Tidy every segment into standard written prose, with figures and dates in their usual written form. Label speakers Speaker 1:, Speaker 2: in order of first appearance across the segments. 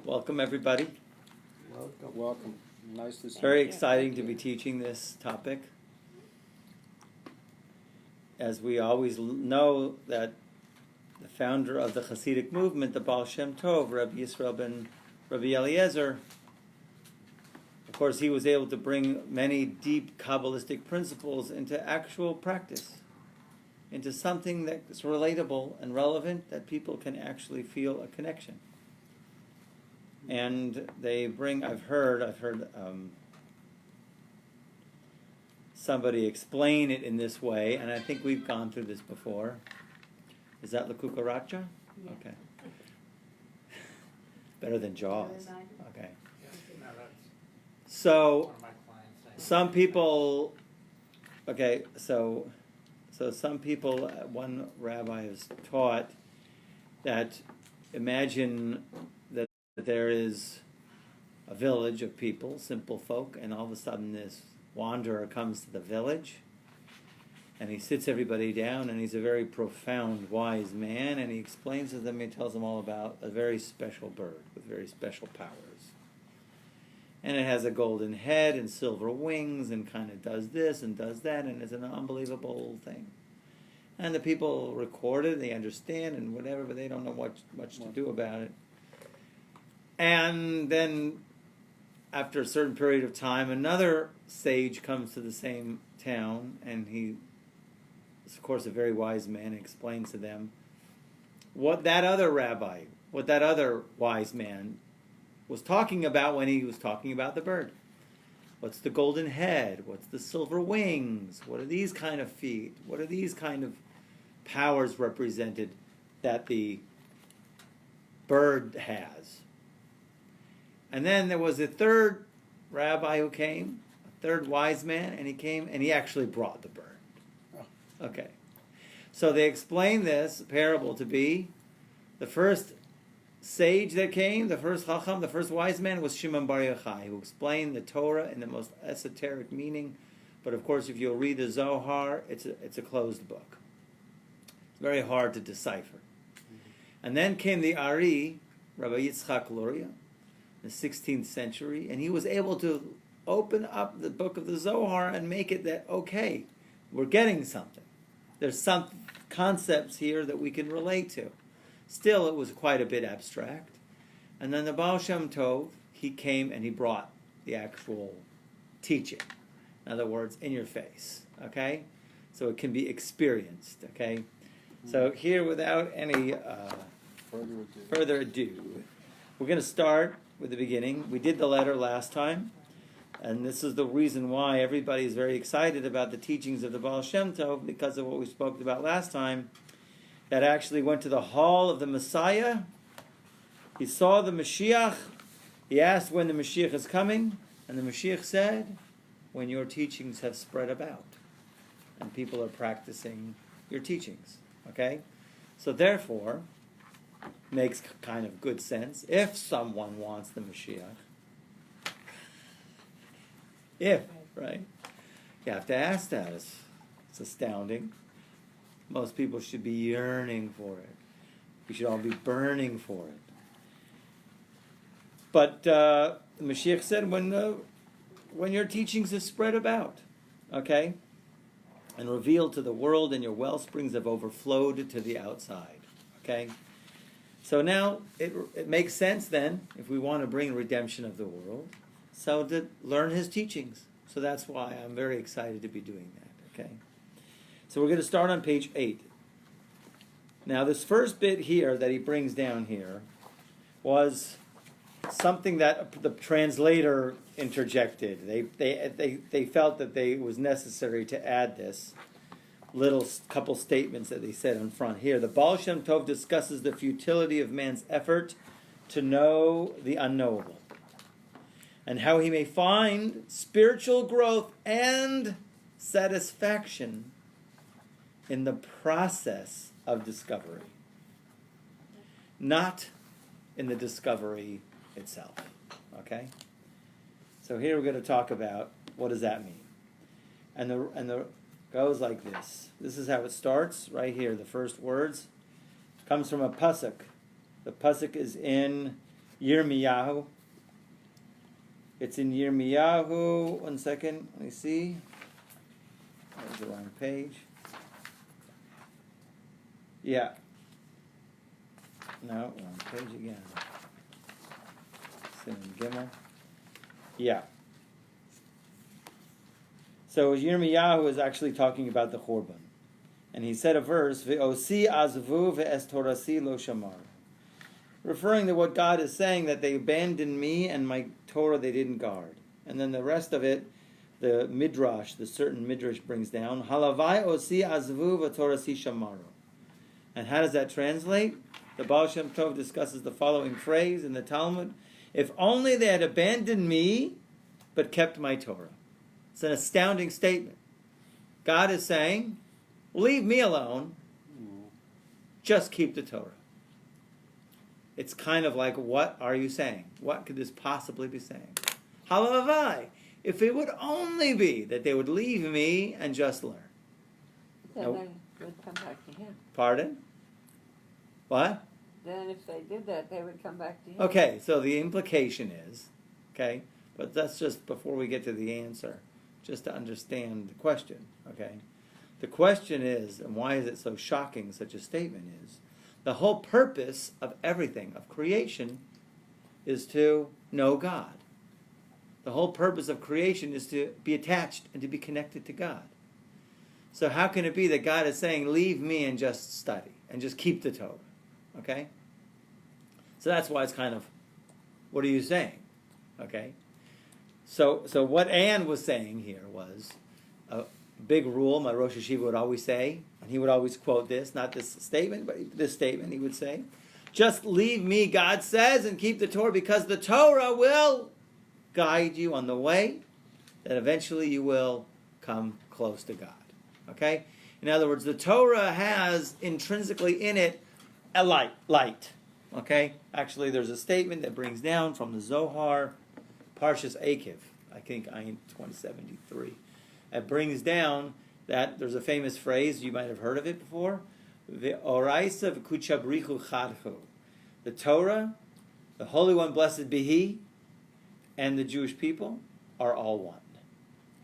Speaker 1: Welcome, everybody.
Speaker 2: Welcome. Nice to see you.
Speaker 1: Very exciting to be teaching this topic. As we always know that the founder of the Hasidic movement, the Baal Shem Tov, Rabbi Yisrael ben Rabbi Eliezer, of course, he was able to bring many deep Kabbalistic principles into actual practice, into something that's relatable and relevant, that people can actually feel a connection. And they bring, I've heard somebody explain it in this way, and I think we've gone through this before. Is that La Cucaracha?
Speaker 3: Yeah.
Speaker 1: Okay. Better than Jaws. Okay. So, some people, okay, so some people, one rabbi has taught that imagine that there is a village of people, simple folk, and all of a sudden this wanderer comes to the village, and he sits everybody down, and he's a very profound, wise man, and he explains to them, he tells them all about a very special bird with very special powers. And it has a golden head and silver wings and kind of does this and does that, and it's an unbelievable thing. And the people record it, they understand and whatever, but they don't know much to do about it. And then, after a certain period of time, another sage comes to the same town, and he is, of course, a very wise man, explains to them what that other wise man was talking about when he was talking about the bird. What's the golden head? What's the silver wings? What are these kind of feet? What are these kind of powers represented that the bird has? And then there was a third rabbi who came, a third wise man, and he came and he actually brought the bird. Okay. So they explain this parable to be the first sage that came, the first chacham, the first wise man was Shimon Bar Yochai, who explained the Torah in the most esoteric meaning. But of course, if you'll read the Zohar, it's a closed book. It's very hard to decipher. And then came the Ari, Rabbi Yitzchak Luria, in the 16th century, and he was able to open up the book of the Zohar and make it that, okay, we're getting something. There's some concepts here that we can relate to. Still, it was quite a bit abstract. And then the Baal Shem Tov, he came and he brought the actual teaching. In other words, in your face, okay? So it can be experienced, okay? So here, without any further ado, we're going to start with the beginning. We did the letter last time, and this is the reason why everybody is very excited about the teachings of the Baal Shem Tov, because of what we spoke about last time, that actually went to the hall of the Messiah. He saw the Mashiach. He asked when the Mashiach is coming, and the Mashiach said, when your teachings have spread about, and people are practicing your teachings. Okay? So therefore, makes kind of good sense. If someone wants the Mashiach, right? You have to ask that. It's astounding. Most people should be yearning for it. We should all be burning for it. But the Mashiach said, when your teachings have spread about, okay, and revealed to the world, and your well springs have overflowed to the outside, okay. So now it makes sense then, if we want to bring redemption of the world, so to learn his teachings. So that's why I'm very excited to be doing that, okay. So we're going to start on page 8. Now this first bit here that he brings down here was something that the translator interjected. They felt that it was necessary to add this little couple statements that they said in front here. The Baal Shem Tov discusses the futility of man's effort to know the unknowable, and how he may find spiritual growth and satisfaction in the process of discovery, not in the discovery itself. Okay? So here we're going to talk about what does that mean. And the goes like this. This is how it starts right here. The first words comes from a pasuk. The pasuk is in Yirmiyahu. It's in Yirmiyahu. One second. Let me see. That was the wrong page. Yeah. No, wrong page again. Sin Gimel. Yeah. So Yirmiyahu is actually talking about the Churban. And he said a verse, Ve'osi azvu ve'es torasi lo shamar. Referring to what God is saying, that they abandoned me and my Torah they didn't guard. And then the rest of it, the Midrash, the certain Midrash brings down, Halavai osi azvu ve'torasi shamaru. And how does that translate? The Baal Shem Tov discusses the following phrase in the Talmud, if only they had abandoned me, but kept my Torah. It's an astounding statement. God is saying, leave me alone, just keep the Torah. It's kind of like, what are you saying? What could this possibly be saying? Halavai, if it would only be that they would leave me and just learn.
Speaker 3: Then
Speaker 1: No.
Speaker 3: they would come back to him.
Speaker 1: Pardon? What?
Speaker 3: Then if they did that, they would come back to him.
Speaker 1: Okay, so the implication is, okay, but that's just before we get to the answer, just to understand the question, okay? The question is, and why is it so shocking, such a statement is, the whole purpose of everything, of creation, is to know God. The whole purpose of creation is to be attached and to be connected to God. So how can it be that God is saying, leave me and just study, and just keep the Torah? Okay? So that's why it's kind of, what are you saying? Okay? So what Ann was saying here was a big rule my Rosh Hashiva would always say, and he would always quote this, not this statement, but this statement he would say, just leave me, God says, and keep the Torah, because the Torah will guide you on the way that eventually you will come close to God. Okay? In other words, the Torah has intrinsically in it a light. Okay? Actually, there's a statement that brings down from the Zohar, Parshas Akiv, I think Ayin 2073. It brings down that there's a famous phrase, you might have heard of it before, V'oraisa v'kuchabrichu chadchu. The Torah, the Holy One, blessed be He, and the Jewish people are all one.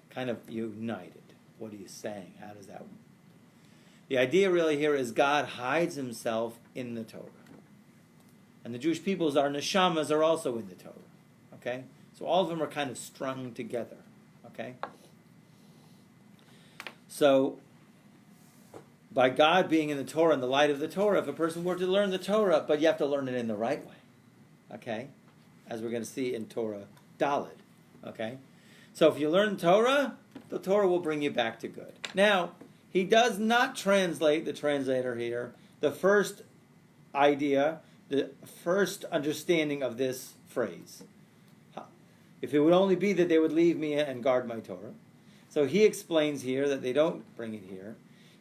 Speaker 1: Kind of united. What are you saying? How does that work? The idea really here is God hides Himself in the Torah. And the Jewish peoples, our neshamas, are also in the Torah. Okay? So all of them are kind of strung together. Okay? So, by God being in the Torah and the light of the Torah, if a person were to learn the Torah, but you have to learn it in the right way. Okay? As we're going to see in Torah Daled. Okay? So if you learn Torah, the Torah will bring you back to good. Now, he does not translate, the translator here, the first idea, the first understanding of this phrase. If it would only be that they would leave me and guard my Torah. So he explains here that they don't bring it here.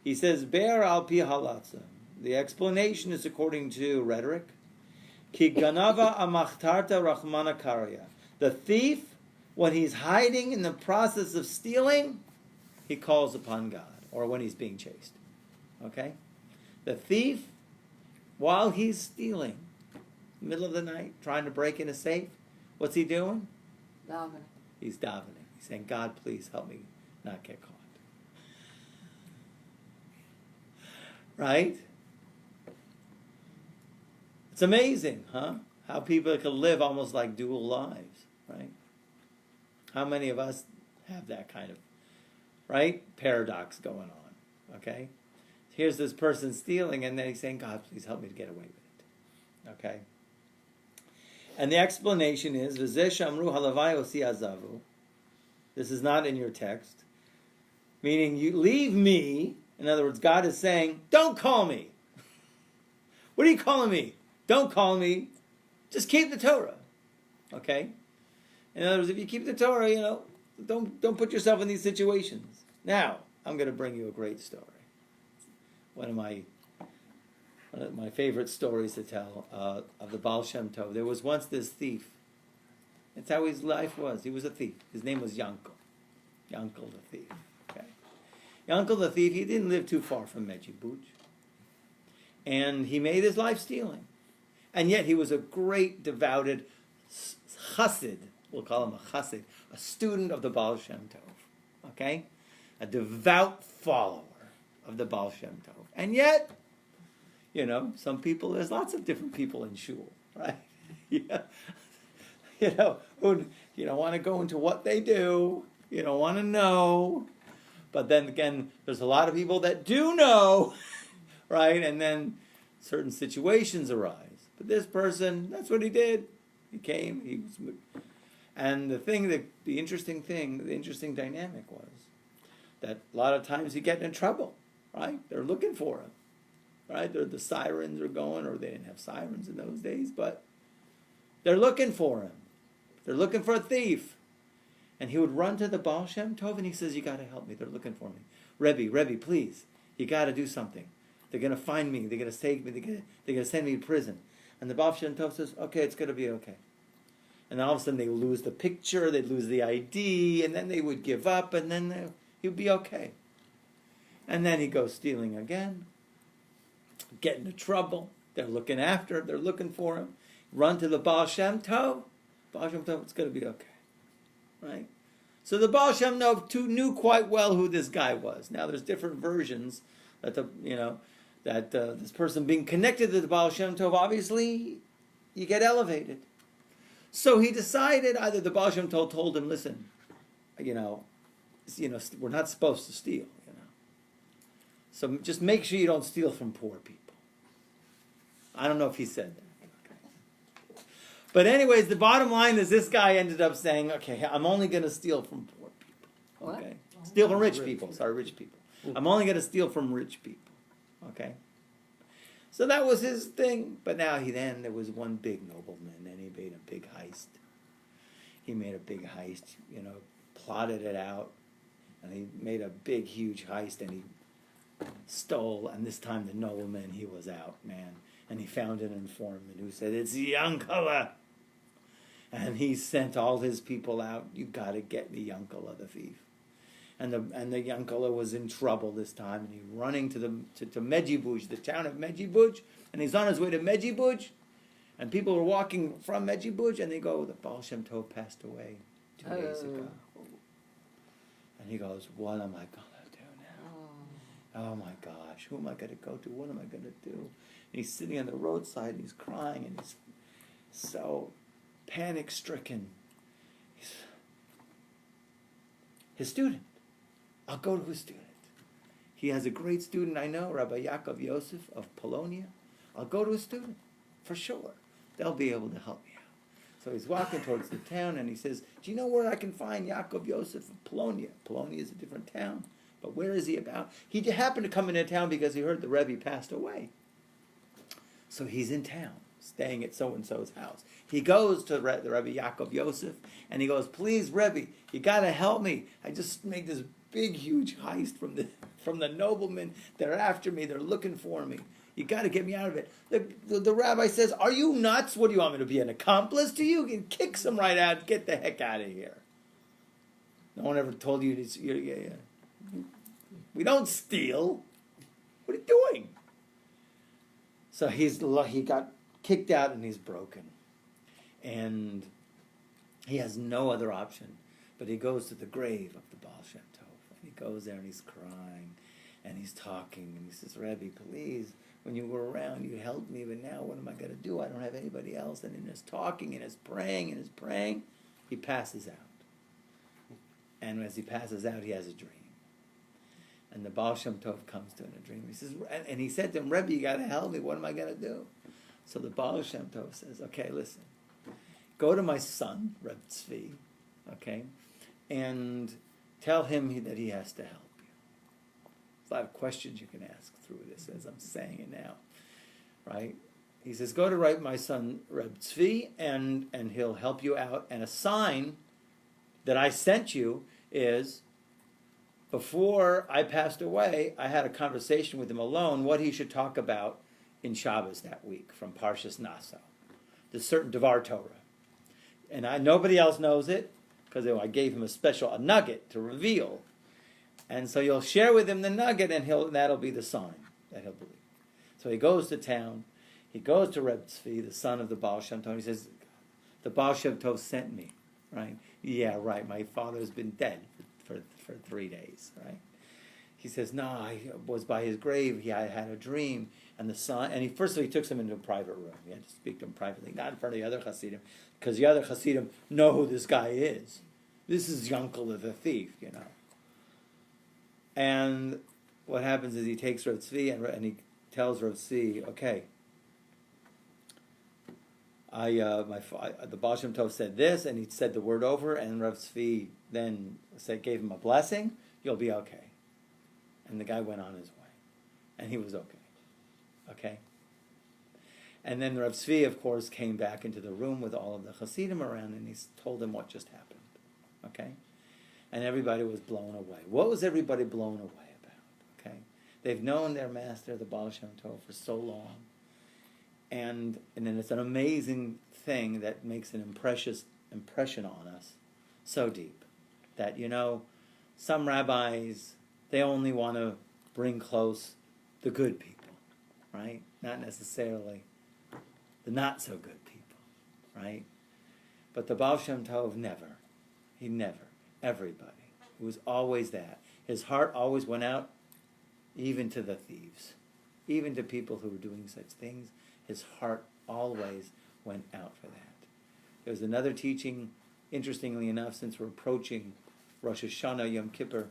Speaker 1: He says, Be'er al pi halatza. The explanation is according to rhetoric. Ki ganava amachtarta rachmana karya. The thief, when he's hiding in the process of stealing, he calls upon God, or when he's being chased. Okay? The thief, while he's stealing, middle of the night, trying to break in a safe, what's he doing?
Speaker 3: Davening.
Speaker 1: He's davening. He's saying, God, please help me not get caught. Right? It's amazing, huh? How people can live almost like dual lives, right? How many of us have that kind of, right, paradox going on, okay? Here's this person stealing, and then he's saying, God, please help me to get away with it, okay? And the explanation is, V'zeh shamru halavai osi azavu. This is not in your text. Meaning, you leave me. In other words, God is saying, don't call me. What are you calling me? Don't call me. Just keep the Torah. Okay? In other words, if you keep the Torah, don't put yourself in these situations. Now, I'm going to bring you a great story. One of my favorite stories to tell of the Baal Shem Tov. There was once this thief. That's how his life was. He was a thief. His name was Yaakov. Yaakov the thief. Okay. Yaakov the thief, he didn't live too far from Medjugorje. And he made his life stealing. And yet he was a great, devoted chassid. We'll call him a chassid, a student of the Baal Shem Tov. Okay? A devout follower of the Baal Shem Tov. And yet, some people, there's lots of different people in shul, right? Yeah. Who, you don't want to go into what they do. You don't want to know. But then again, there's a lot of people that do know, right? And then certain situations arise. But this person, that's what he did. He came, and the interesting dynamic was that a lot of times he get in trouble, right? They're looking for him, right? The sirens are going, or they didn't have sirens in those days, but they're looking for him. They're looking for a thief. And he would run to the Baal Shem Tov and he says, you got to help me. They're looking for me. Rebbe, please. You got to do something. They're going to find me. They're going to take me. They're going to send me to prison. And the Baal Shem Tov says, okay, it's going to be okay. And then all of a sudden they lose the picture, they'd lose the ID, and then they would give up, and then he'd be okay. And then he goes stealing again, get into trouble. They're looking for him. Run to the Baal Shem Tov. Baal Shem Tov, it's going to be okay. Right? So the Baal Shem Tov knew quite well who this guy was. Now there's different versions that this person being connected to the Baal Shem Tov, obviously, you get elevated. So he decided, either the Baal Shem Tov told him, listen, we're not supposed to steal, So just make sure you don't steal from poor people. I don't know if he said that. Okay. But anyways, the bottom line is this guy ended up saying, okay, I'm only going to steal from poor people. Okay?
Speaker 3: What?
Speaker 1: Steal from rich people. Sorry, rich people. I'm only going to steal from rich people. Okay? So that was his thing. But now there was one big nobleman, and he made a big heist. He made a big heist, plotted it out, and he made a big, huge heist, and he stole, and this time the nobleman, he was out, man. And he found an informant who said, it's Yankala. And he sent all his people out, you got to get me Yankala, the thief. And the Yankala was in trouble this time, and he's running to Medjibuj, the town of Medjibuj, and he's on his way to Medjibuj, and people are walking from Medjibuj, and they go, the Baal Shem Tov passed away 2 days ago. And he goes, what am I going to do now? Oh my gosh, who am I going to go to? What am I going to do? And he's sitting on the roadside, and he's crying, and he's so panic-stricken. His student. I'll go to his student. He has a great student I know, Rabbi Yaakov Yosef of Polonia. I'll go to his student, for sure. They'll be able to help me out. So he's walking towards the town, and he says, do you know where I can find Yaakov Yosef of Polonia? Polonia is a different town, but where is he about? He happened to come into town because he heard the Rebbe passed away. So he's in town, staying at so-and-so's house. He goes to the Rebbe Yaakov Yosef, and he goes, please, Rebbe, you got to help me. I just made this big, huge heist from the noblemen. They're after me. They're looking for me. You got to get me out of it. The rabbi says, are you nuts? What do you want me to be, an accomplice to you? You can kick some right out. Get the heck out of here. No one ever told you we don't steal. What are you doing? So he got kicked out and he's broken. And he has no other option. But he goes to the grave of the Baal Shem Tov. And he goes there and he's crying. And he's talking. And he says, Rebbe, please, when you were around, you helped me. But now what am I going to do? I don't have anybody else. And in his talking and his praying, he passes out. And as he passes out, he has a dream. And the Baal Shem Tov comes to him in a dream. He says, and he said to him, Rebbe, you got to help me. What am I going to do? So the Baal Shem Tov says, okay, listen. Go to my son, Reb Tzvi, okay, and tell him that he has to help you. There's a lot of questions you can ask through this as I'm saying it now, right? He says, go to my son, Reb Tzvi, and he'll help you out. And a sign that I sent you is, before I passed away, I had a conversation with him alone, what he should talk about in Shabbos that week from Parshas Naso. There's certain Devar Torah. And nobody else knows it, because I gave him a nugget to reveal. And so you'll share with him the nugget, and that'll be the sign that he'll believe. So he goes to town. He goes to Reb Tzvi, the son of the Baal Shem Tov. He says, the Baal Shem Tov sent me, right? Yeah, right. My father's been dead for 3 days, right? He says, no, I was by his grave. I had a dream. And the son, and first of all, he took him into a private room. He had to speak to him privately, not in front of the other Hasidim, because the other Hasidim know who this guy is. This is the uncle of the thief, you know. And what happens is he takes Rav Tzvi and he tells Rav Tzvi, okay, the Baal Shem Tov said this, and he said the word over, and Rav Tzvi then gave him a blessing. You'll be okay. And the guy went on his way, and he was okay. Okay. And then Rav Tzvi, of course, came back into the room with all of the Hasidim around, and he told them what just happened. Okay. And everybody was blown away. What was everybody blown away about? Okay. They've known their master, the Baal Shem Tov, for so long. And then it's an amazing thing that makes an impression on us so deep that, you know, some rabbis, they only want to bring close the good people, right? Not necessarily the not so good people, right? But the Baal Shem Tov never. He never. Everybody. It was always that. His heart always went out even to the thieves, even to people who were doing such things. His heart always went out for that. There's another teaching, interestingly enough, since we're approaching Rosh Hashanah, Yom Kippur,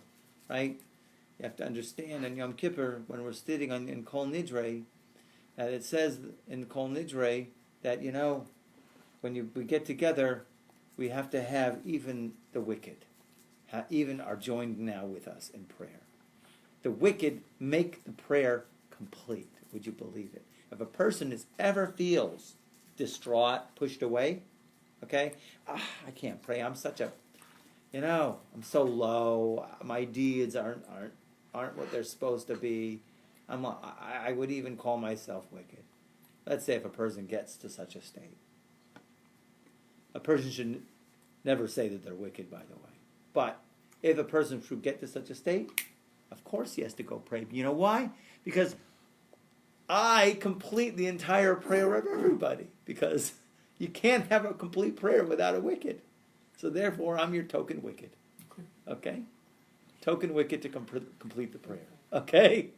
Speaker 1: right? You have to understand in Yom Kippur, when we're sitting in Kol Nidre, that it says in Kol Nidre that, you know, when we get together, we have to have even the wicked, even are joined now with us in prayer. The wicked make the prayer complete. Would you believe it? If a person ever feels distraught, pushed away, okay, I can't pray. I'm such a, you know, I'm so low. My deeds aren't what they're supposed to be. I would even call myself wicked. Let's say if a person gets to such a state. A person should never say that they're wicked, by the way. But if a person should get to such a state, of course he has to go pray. You know why? Because I complete the entire prayer of everybody. Because you can't have a complete prayer without a wicked. So therefore, I'm your token wicked. Okay? Token wicked to complete the prayer. Okay?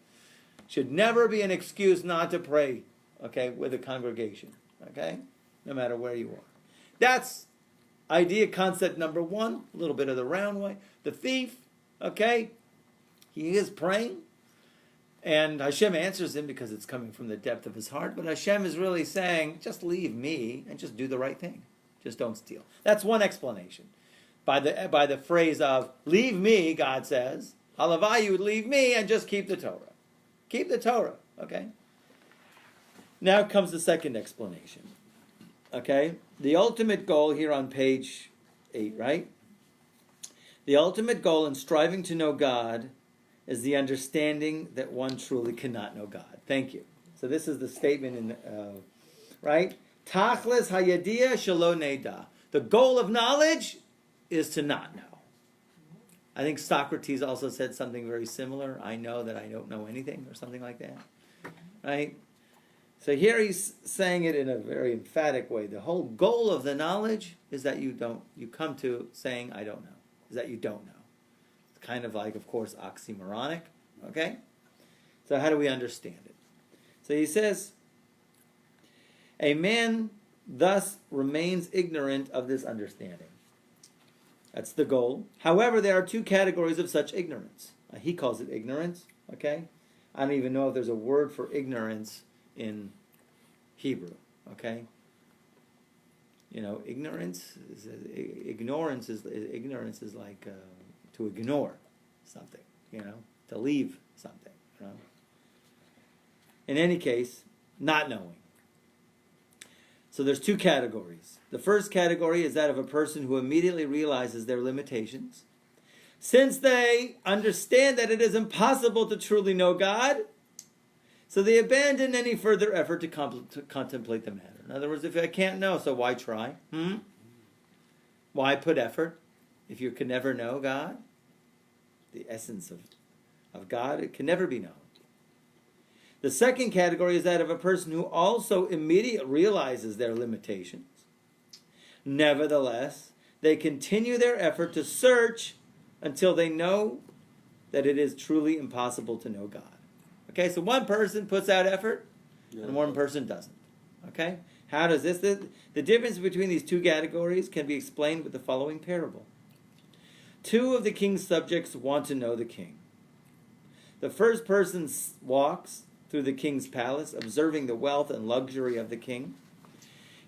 Speaker 1: Should never be an excuse not to pray, okay, with a congregation. Okay? No matter where you are. That's idea concept number one, a little bit of the round way. The thief, okay, he is praying, and Hashem answers him because it's coming from the depth of his heart, but Hashem is really saying, just leave me and just do the right thing. Just don't steal. That's one explanation. By the phrase of, leave me, God says, halavai, you would leave me and just keep the Torah. Keep the Torah, okay? Now comes the second explanation. Okay? The ultimate goal here on page 8, right? The ultimate goal in striving to know God is the understanding that one truly cannot know God. Thank you. So this is the statement in, right? Tachlis hayadia shelo neda. The goal of knowledge is to not know. I think Socrates also said something very similar. I know that I don't know anything, or something like that. Right? So here he's saying it in a very emphatic way. The whole goal of the knowledge is that you come to saying, I don't know. Is that you don't know. It's kind of like, of course, oxymoronic. Okay? So how do we understand it? So he says, a man thus remains ignorant of this understanding. That's the goal. However, there are two categories of such ignorance. He calls it ignorance. Okay? I don't even know if there's a word for ignorance in Hebrew, okay? You know, ignorance is like to ignore something, you know, to leave something, you know. In any case, not knowing. So there's two categories. The first category is that of a person who immediately realizes their limitations. Since they understand that it is impossible to truly know God, so they abandon any further effort to contemplate the matter. In other words, if I can't know, so why try? Why put effort if you can never know God? The essence of God, it can never be known. The second category is that of a person who also immediately realizes their limitations. Nevertheless, they continue their effort to search until they know that it is truly impossible to know God. Okay, so one person puts out effort and one person doesn't. Okay? How does this... The difference between these two categories can be explained with the following parable. Two of the king's subjects want to know the king. The first person walks through the king's palace, observing the wealth and luxury of the king.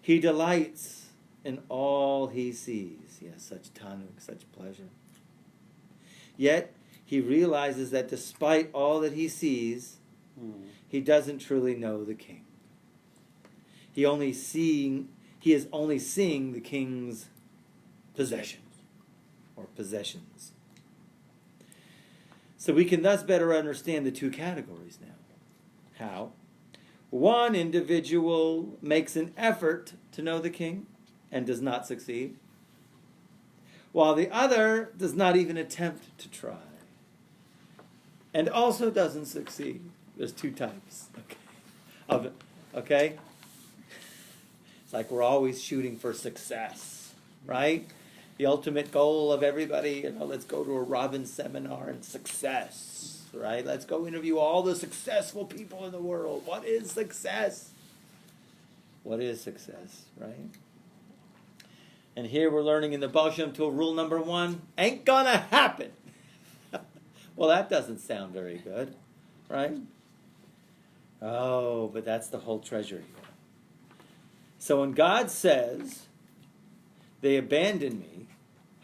Speaker 1: He delights in all he sees. Yes, such tanuk, such pleasure. Yet, he realizes that despite all that he sees, he doesn't truly know the king. He is only seeing the king's possessions. Or possessions. So we can thus better understand the two categories now. How? One individual makes an effort to know the king and does not succeed, while the other does not even attempt to try and also doesn't succeed. There's two types of it. Okay? It's like we're always shooting for success, right? The ultimate goal of everybody, let's go to a Robin seminar and success, right? Let's go interview all the successful people in the world. What is success? What is success, right? And here we're learning in the Baal Shem Tov rule number 1, ain't gonna happen. Well, that doesn't sound very good, right? Oh, but that's the whole treasure here. So when God says, they abandoned me,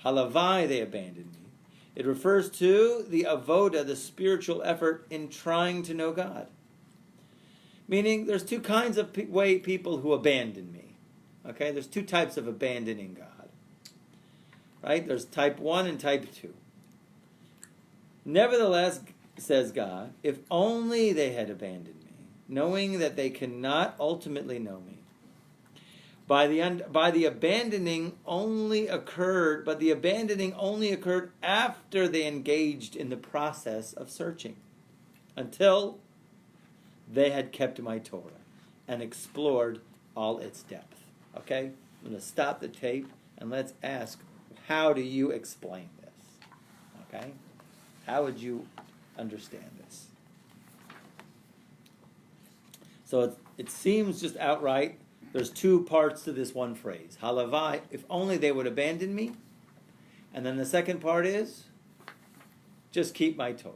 Speaker 1: halavai, they abandoned me, it refers to the avoda, the spiritual effort in trying to know God. Meaning, there's two kinds of people who abandon me. Okay, there's two types of abandoning God. Right? There's type 1 and type 2. Nevertheless, says God, if only they had abandoned me, knowing that they cannot ultimately know me. But the abandoning only occurred after they engaged in the process of searching, until they had kept my Torah and explored all its depth. Okay? I'm going to stop the tape and let's ask, how do you explain this? Okay? How would you understand this? So it seems just outright, there's two parts to this one phrase. Halavai, if only they would abandon me. And then the second part is, just keep my Torah.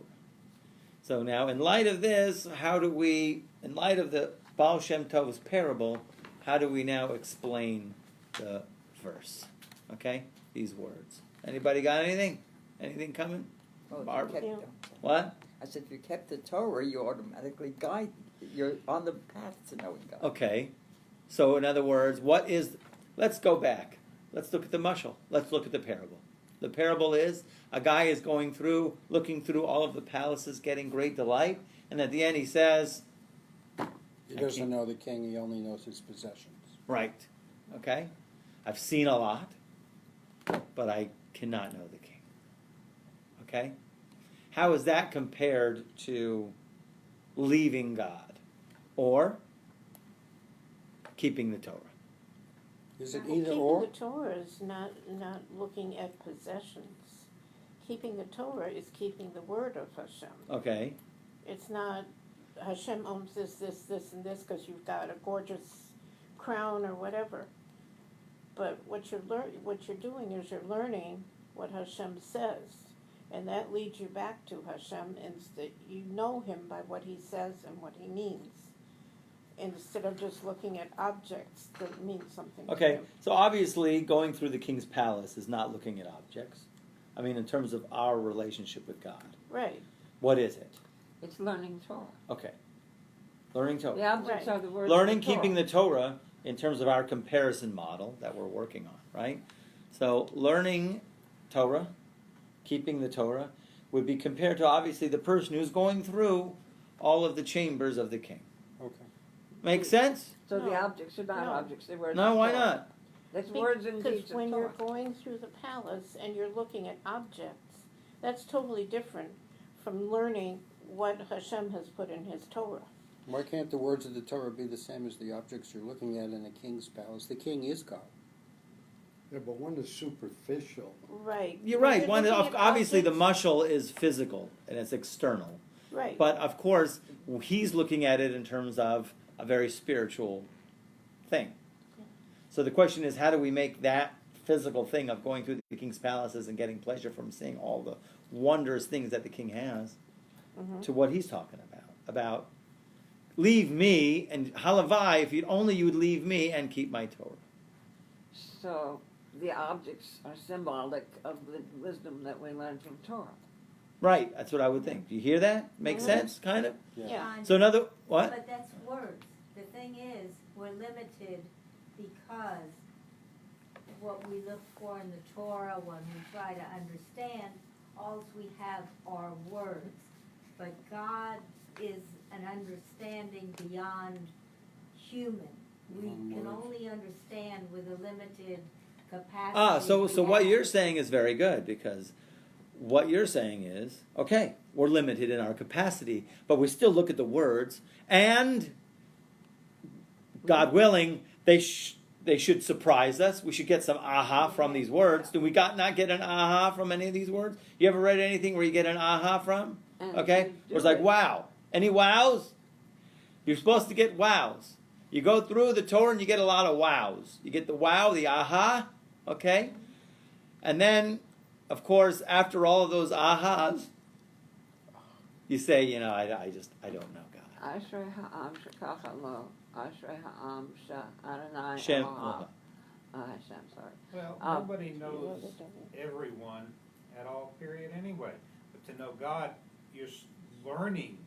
Speaker 1: So now, in light of this, in light of the Baal Shem Tov's parable, how do we now explain the verse? Okay? These words. Anybody got anything? Anything coming?
Speaker 4: Well,
Speaker 1: Barbara?
Speaker 4: if you
Speaker 1: What?
Speaker 4: I said, if you kept the Torah, you automatically guide. You're on the path to knowing God.
Speaker 1: Okay. So, in other words, let's go back. Let's look at the mashal. Let's look at the parable. The parable is, a guy is looking through all of the palaces, getting great delight, and at the end he says...
Speaker 2: He doesn't know the king, he only knows his possessions.
Speaker 1: Right. Okay? I've seen a lot, but I cannot know the king. Okay? How is that compared to leaving God? Or keeping the Torah?
Speaker 2: Is it
Speaker 5: Well,
Speaker 2: either or?
Speaker 5: Keeping the Torah is not looking at possessions. Keeping the Torah is keeping the word of Hashem.
Speaker 1: Okay.
Speaker 5: It's not Hashem owns this, and this because you've got a gorgeous crown or whatever. But what you're doing is you're learning what Hashem says, and that leads you back to Hashem, and that you know Him by what He says and what He means, instead of just looking at objects that mean something. to
Speaker 1: Okay,
Speaker 5: Him.
Speaker 1: so obviously going through the king's palace is not looking at objects. I mean, in terms of our relationship with God.
Speaker 5: Right.
Speaker 1: What is it?
Speaker 3: It's learning Torah.
Speaker 1: Okay. Learning Torah.
Speaker 3: The objects
Speaker 5: Right.
Speaker 3: are the words
Speaker 1: Learning,
Speaker 3: of the Torah.
Speaker 1: keeping the Torah in terms of our comparison model that we're working on, right? So learning Torah, keeping the Torah, would be compared to obviously the person who's going through all of the chambers of the king.
Speaker 2: Okay.
Speaker 1: Make sense?
Speaker 3: So the
Speaker 5: No.
Speaker 3: objects are not
Speaker 5: No.
Speaker 3: objects, they're words
Speaker 1: No,
Speaker 3: of
Speaker 1: why
Speaker 3: Torah.
Speaker 1: not?
Speaker 3: That's words and
Speaker 5: Because
Speaker 3: deeds of
Speaker 5: when
Speaker 3: Torah.
Speaker 5: you're going through the palace and you're looking at objects, that's totally different from learning what Hashem has put in His Torah.
Speaker 2: Why can't the words of the Torah be the same as the objects you're looking at in a king's palace? The king is God.
Speaker 6: Yeah, but one is superficial.
Speaker 5: Right.
Speaker 1: You're
Speaker 5: When
Speaker 1: right.
Speaker 5: you're
Speaker 1: One,
Speaker 5: looking at
Speaker 1: obviously, the
Speaker 5: objects-
Speaker 1: mushal is physical and it's external.
Speaker 5: Right.
Speaker 1: But of course, he's looking at it in terms of a very spiritual thing. So the question is, how do we make that physical thing of going through the king's palaces and getting pleasure from seeing all the wondrous things that the king has to what he's talking about leave me and halavai, if you would leave me and keep my Torah.
Speaker 3: So the objects are symbolic of the wisdom that we learn from Torah.
Speaker 1: Right, that's what I would think. Do you hear that? Make sense, kind of?
Speaker 5: Yeah.
Speaker 1: So another, what?
Speaker 7: But that's words. The thing is, we're limited because what we look for in the Torah, when we try to understand, all we have are words. But God is an understanding beyond human. We can only understand with a limited capacity.
Speaker 1: So what you're saying is very good, because what you're saying is, okay, we're limited in our capacity, but we still look at the words, and God willing, they should surprise us. We should get some aha from these words. Do we not get an aha from any of these words? You ever read anything where you get an aha from? Okay? Where it's like, wow. Any wows? You're supposed to get wows. You go through the Torah and you get a lot of wows. You get the wow, the aha, okay? And then, of course, after all of those ahas, you say, I don't know God.
Speaker 3: Ashrei ha'am shekach lo, Ashrei ha'am she'Adonai
Speaker 1: Shem.
Speaker 3: Elohav. Shem, sorry.
Speaker 8: Well,
Speaker 3: Um,
Speaker 8: nobody knows everyone at all, period, anyway. But to know God, you're learning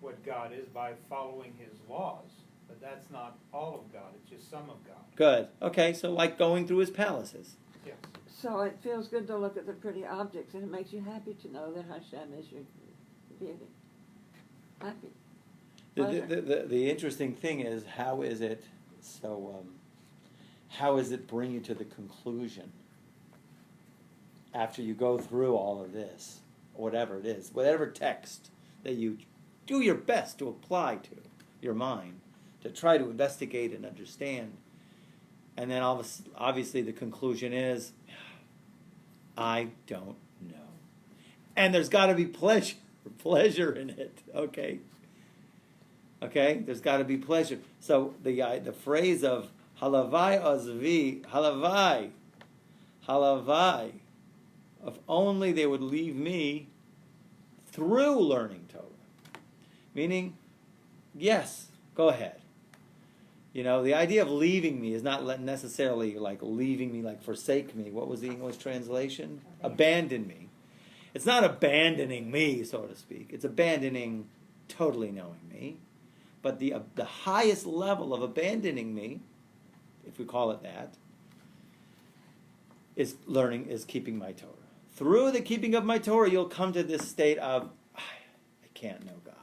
Speaker 8: what God is by following His laws. But that's not all of God, it's just some of God.
Speaker 1: Good. Okay, so like going through his palaces.
Speaker 8: Yes.
Speaker 3: So it feels good to look at the pretty objects, and it makes you happy to know that Hashem is your beauty. Happy.
Speaker 1: The interesting thing is, how is it bring you to the conclusion after you go through all of this, whatever it is, whatever text that you do your best to apply to your mind, to try to investigate and understand, and then obviously the conclusion is, I don't know. And there's got to be pleasure in it, okay? Okay, there's got to be pleasure. So the phrase of halavai azvi, halavai, if only they would leave me through learning Torah. Meaning, yes, go ahead. The idea of leaving me is not necessarily like leaving me, like forsake me. What was the English translation? Abandon me. It's not abandoning me, so to speak. It's abandoning totally knowing me. But the highest level of abandoning me, if we call it that, is keeping my Torah. Through the keeping of my Torah, you'll come to this state of, I can't know God.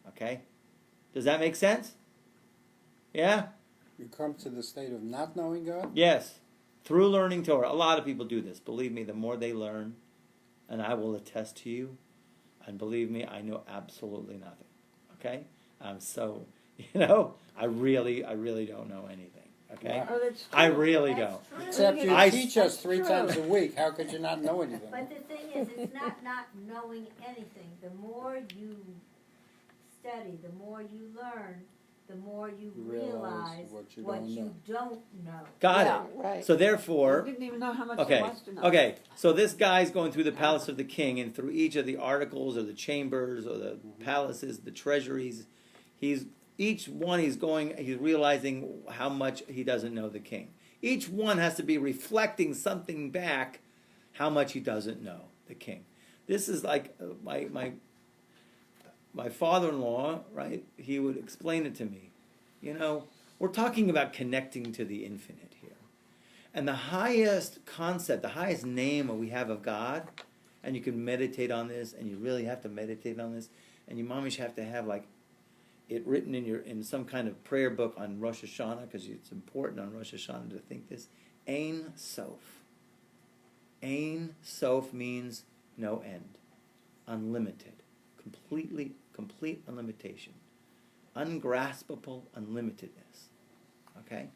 Speaker 1: Okay? Does that make sense? Yeah?
Speaker 2: You come to the state of not knowing God?
Speaker 1: Yes. Through learning Torah. A lot of people do this. Believe me, the more they learn, and I will attest to you, and believe me, I know absolutely nothing. Okay? So, I really don't know anything. Okay?
Speaker 3: Oh, that's true.
Speaker 1: I really don't.
Speaker 7: That's true.
Speaker 2: Except you
Speaker 1: I-
Speaker 2: teach us three
Speaker 3: True.
Speaker 2: times a week. How could you not know anything?
Speaker 7: But the thing is, it's not knowing anything. The more you study, the more you learn, the more you realize what you don't know.
Speaker 1: Got
Speaker 3: Yeah,
Speaker 1: it.
Speaker 5: right.
Speaker 1: So
Speaker 3: You
Speaker 1: therefore,
Speaker 3: didn't even know how much
Speaker 1: okay,
Speaker 3: there was to know.
Speaker 1: okay. So this guy's going through the palace of the king, and through each of the articles or the chambers or the palaces, the treasuries, he's realizing how much he doesn't know the king. Each one has to be reflecting something back, how much he doesn't know the king. This is like my father-in-law, right? He would explain it to me. We're talking about connecting to the infinite here. And the highest concept, the highest name we have of God, and you can meditate on this, and you really have to meditate on this, and you mamish have to have it written in some kind of prayer book on Rosh Hashanah, because it's important on Rosh Hashanah to think this. Ein Sof. Ein Sof means no end, unlimited, complete unlimitation. ungraspable unlimitedness. Okay?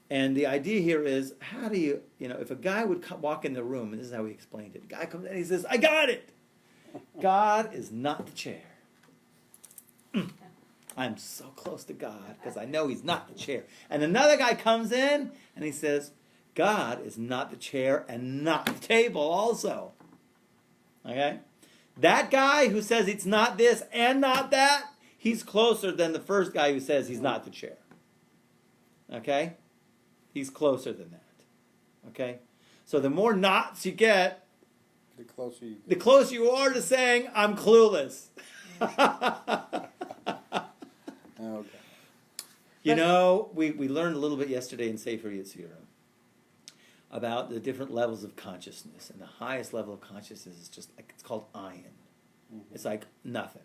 Speaker 1: And the idea here is, how do you, if a guy would walk in the room, and this is how he explained it. A guy comes in and he says, I got it! God is not the chair. I'm so close to God because I know he's not the chair. And another guy comes in and he says, God is not the chair and not the table also. Okay? That guy who says it's not this and not that, he's closer than the first guy who says he's not the chair. Okay? He's closer than that. Okay? So the more knots you get,
Speaker 2: The closer you
Speaker 1: the closer you are to saying, I'm clueless.
Speaker 2: Okay.
Speaker 1: We learned a little bit yesterday in Sefer Yetzirah about the different levels of consciousness. And the highest level of consciousness is just like, it's called ayin.
Speaker 2: Mm-hmm.
Speaker 1: It's like nothing.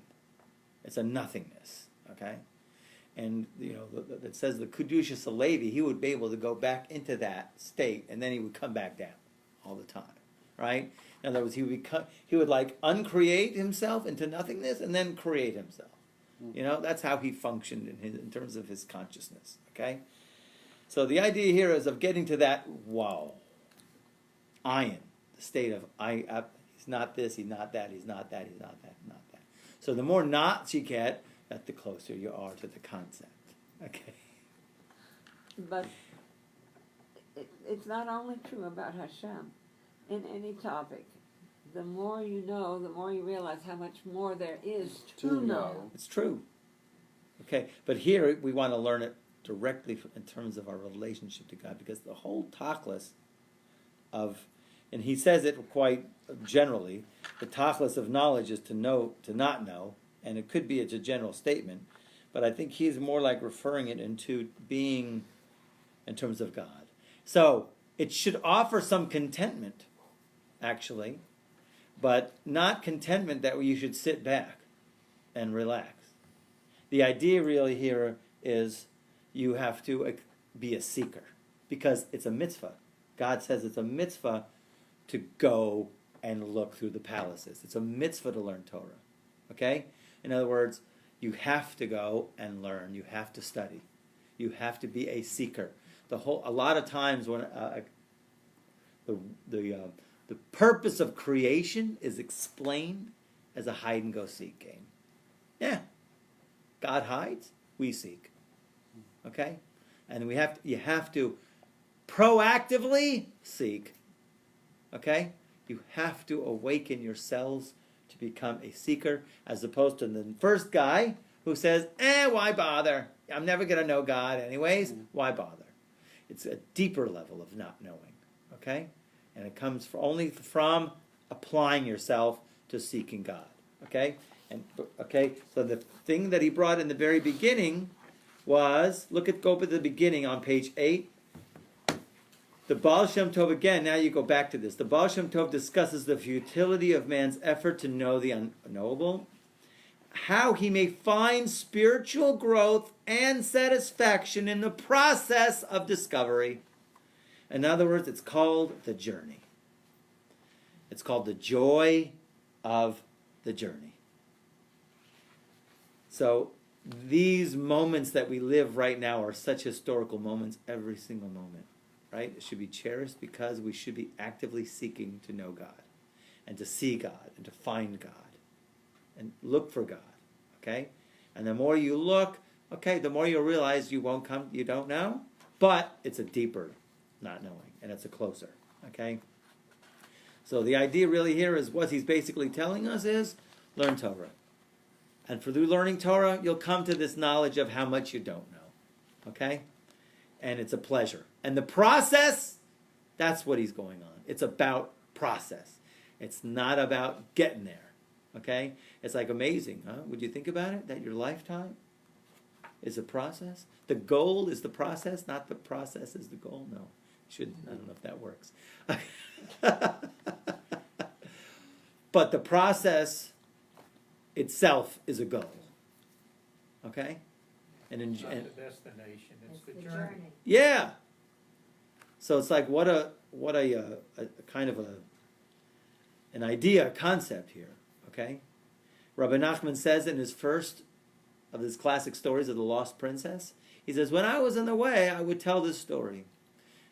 Speaker 1: It's a nothingness. Okay? And, it says the Kedushas Alevi, he would be able to go back into that state, and then he would come back down all the time. Right? In other words, he would like uncreate himself into nothingness and then create himself. That's how he functioned in terms of his consciousness. Okay? So the idea here is of getting to that ayin, the state of he's not this, he's not that, he's not that, he's not that, not that. So the more knots you get, the closer you are to the concept. Okay.
Speaker 3: But it's not only true about Hashem. In any topic, the more you know, the more you realize how much more there is to know.
Speaker 1: It's true. Okay, but here we want to learn it directly in terms of our relationship to God, because the whole tachlis of, and he says it quite generally, the tachlis of knowledge is to know, to not know, and it could be it's a general statement, but I think he's more like referring it into being in terms of God. So it should offer some contentment, actually, but not contentment that you should sit back and relax. The idea really here is you have to be a seeker, because it's a mitzvah. God says it's a mitzvah to go and look through the palaces. It's a mitzvah to learn Torah. Okay? In other words, you have to go and learn. You have to study. You have to be a seeker. A lot of times when the purpose of creation is explained as a hide and go seek game. Yeah, God hides, we seek. Okay, and you have to proactively seek. Okay, you have to awaken yourselves to become a seeker, as opposed to the first guy who says, why bother? I'm never going to know God anyways. Why bother? It's a deeper level of not knowing. Okay, and it comes only from applying yourself to seeking God. Okay, so the thing that he brought in the very beginning was, go to the beginning on page 8. The Baal Shem Tov, again, now you go back to this. The Baal Shem Tov discusses the futility of man's effort to know the unknowable, how he may find spiritual growth and satisfaction in the process of discovery. In other words, it's called the journey. It's called the joy of the journey. So these moments that we live right now are such historical moments, every single moment. Right? It should be cherished because we should be actively seeking to know God and to see God and to find God and look for God. Okay? And the more you look, the more you realize you don't know, but it's a deeper not knowing and it's a closer. Okay? So the idea really here is what he's basically telling us is learn Torah. And through learning Torah, you'll come to this knowledge of how much you don't know. Okay? And it's a pleasure. And the process, that's what he's going on. It's about process. It's not about getting there. Okay? It's like amazing, huh? Would you think about it? That your lifetime is a process? The goal is the process, not the process is the goal? No. I don't know if that works. But the process itself is a goal. Okay?
Speaker 8: It's not the destination, it's the journey.
Speaker 1: Yeah. So it's like what a kind of an idea, a concept here. Okay, Rabbi Nachman says in his first of his classic stories of the lost princess. He says, when I was on the way, I would tell this story,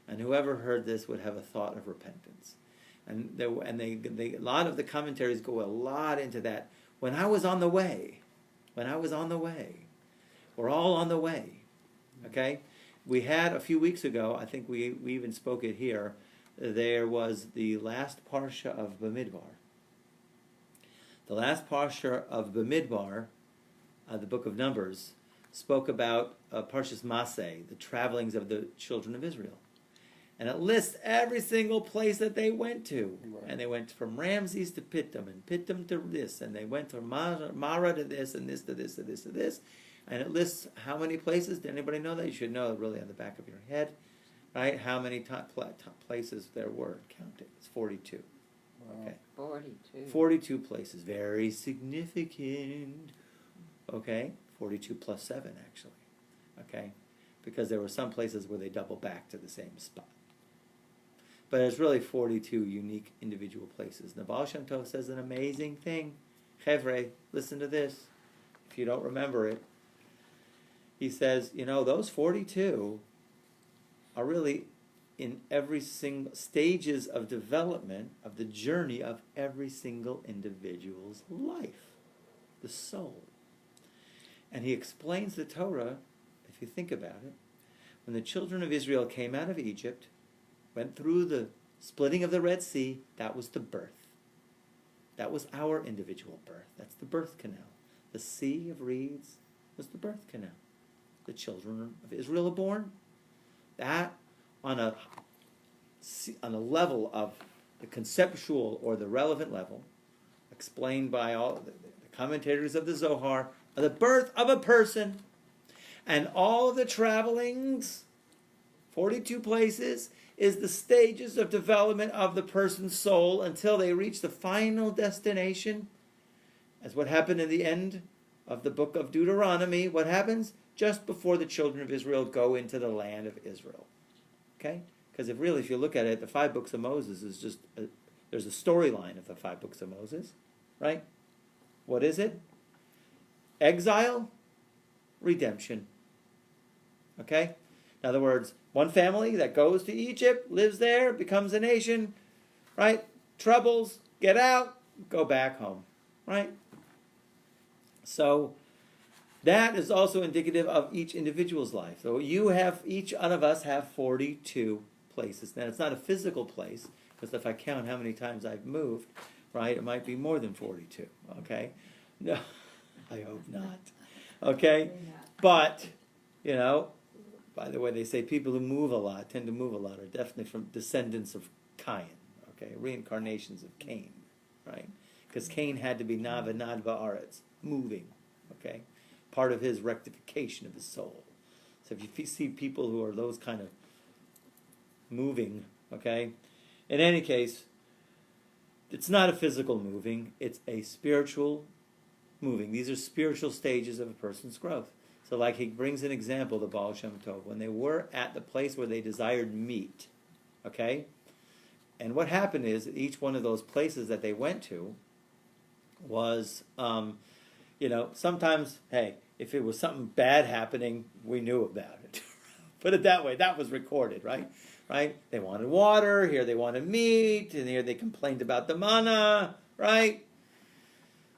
Speaker 1: and whoever heard this would have a thought of repentance. And a lot of the commentaries go a lot into that. When I was on the way, we're all on the way. Okay? We had a few weeks ago, I think we even spoke it here, there was the last parsha of Bamidbar. The last parsha of Bamidbar, the book of Numbers, spoke about Parshas Maseh, the travelings of the children of Israel. And it lists every single place that they went to.
Speaker 2: Right.
Speaker 1: And they went from Ramses to Pittam, and Pittam to this, and they went from Mara to this, and this to this, to this to this. And it lists how many places. Did anybody know that? You should know it really on the back of your head. Right? How many top places there were. Count it. It's 42.
Speaker 2: Wow.
Speaker 1: Okay.
Speaker 3: 42.
Speaker 1: 42 places. Very significant. Okay? 42 plus 7, actually. Okay? Because there were some places where they double back to the same spot. But it's really 42 unique individual places. The Baal Shem Tov says an amazing thing. Chevre, listen to this. If you don't remember it, he says, those 42 are really in every single stages of development of the journey of every single individual's life, the soul. And he explains the Torah, if you think about it, when the children of Israel came out of Egypt, went through the splitting of the Red Sea, that was the birth. That was our individual birth. That's the birth canal. The Sea of Reeds was the birth canal. The children of Israel are born. That, on a level of the conceptual or the relevant level, explained by all the commentators of the Zohar, are the birth of a person. And all of the travelings, 42 places, is the stages of development of the person's soul until they reach the final destination. As what happened in the end of the book of Deuteronomy, what happens? Just before the children of Israel go into the land of Israel. Okay? Because if you look at it, the 5 books of Moses is just, there's a storyline of the 5 books of Moses. Right? What is it? Exile, redemption. Okay? In other words, one family that goes to Egypt, lives there, becomes a nation, right? Troubles, get out, go back home, right? So that is also indicative of each individual's life. So each one of us have 42 places. Now, it's not a physical place, because if I count how many times I've moved, right, it might be more than 42, okay? No, I hope not, okay? But, by the way, they say people who move a lot, tend to move a lot, are definitely from descendants of Cain, okay? Reincarnations of Cain, right? Because Cain had to be Nava Aretz, moving, okay? Part of his rectification of his soul. So if you see people who are those kind of moving, okay? In any case, it's not a physical moving, it's a spiritual moving. These are spiritual stages of a person's growth. So like he brings an example, the Baal Shem Tov, when they were at the place where they desired meat, okay? And what happened is, that each one of those places that they went to was, sometimes, hey, if it was something bad happening, we knew about it. Put it that way, that was recorded, right? Right? They wanted water, here they wanted meat, and here they complained about the manna, right?